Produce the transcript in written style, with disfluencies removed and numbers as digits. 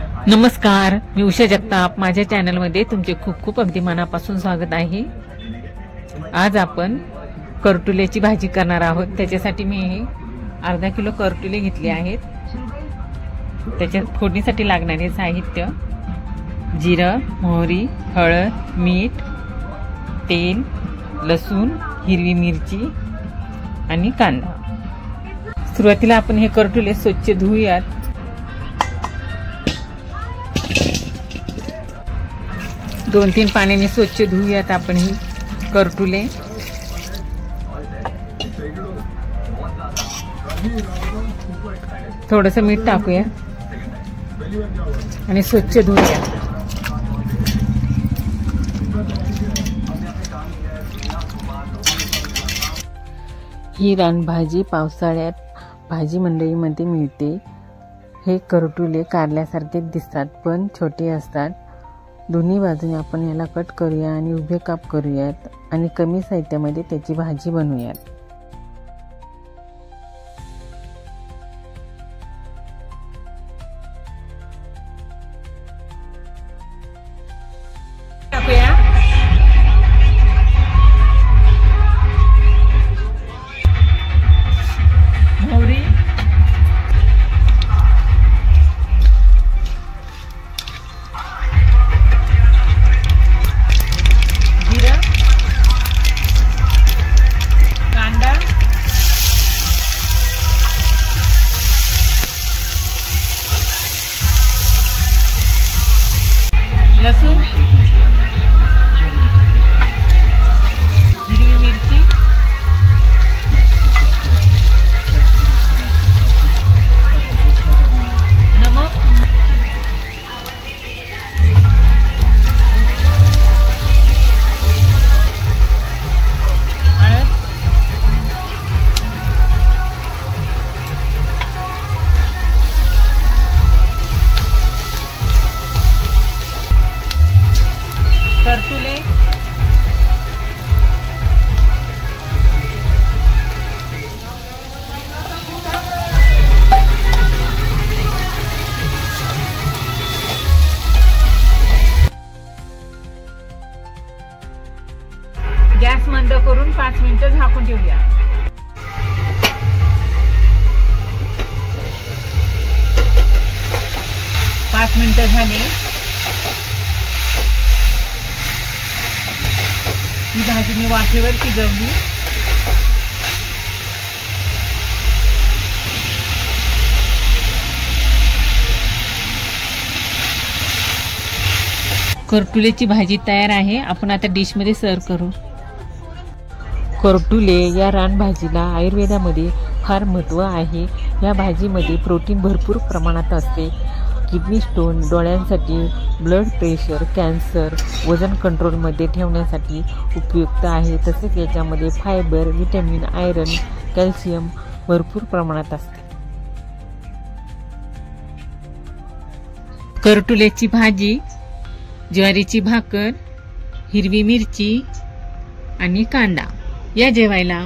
नमस्कार, मी उषा जगताप। माझ्या चॅनलमध्ये तुमचे खूप खूप अगदी मनापासून स्वागत आहे। आज आपण करटुल्याची भाजी करणार आहोत। त्याच्यासाठी मी अर्धा किलो करटुले घेतले आहेत। त्याच्या फोडणीसाठी लागणारे साहित्य: जिरं, मोहरी, हळद, मीठ, तेल, लसूण, हिरवी मिरची आणि कांदा। सुरुवातीला आपण हे करटुले स्वच्छ धुऊयात। 2-3 पाण्याने स्वच्छ धुऊयात आपण ही करटुले। थोडंसं मीठ टाकूया आणि स्वच्छ धुऊया। ही रानभाजी पावसाळ्यात भाजी मंडईमध्ये मिळते। हे करटुले कारल्यासारखे दिसतात पण छोटे असतात। दोन्ही बाजूने आपण याला कट करूया आणि उभे काप करूयात आणि कमी साहित्यामध्ये त्याची भाजी बनवूयात। मोहरी, लसूण, हिरवी मिरची, नमक, हळद, करटुले, गॅस मंद करून 5 मिनिटं झाकून ठेवूया। 5 मिनिटं झाली। ही भाजी मी वाफेवर शिजवली। करटुलेची भाजी तयार आहे। आपण आता डिश मध्ये सर्व करू। करटुले या रानभाजीला आयुर्वेदामध्ये फार महत्त्व आहे। या भाजीमध्ये प्रोटीन भरपूर प्रमाणात असते। किडनी स्टोन, डोळ्यांसाठी, ब्लड प्रेशर, कॅन्सर, वजन कंट्रोलमध्ये ठेवण्यासाठी उपयुक्त आहे। तसेच याच्यामध्ये फायबर, विटॅमिन, आयरन, कॅल्शियम भरपूर प्रमाणात असते। करटुल्याची भाजी, ज्वारीची भाकर, हिरवी मिरची आणि कांदा या जेवायला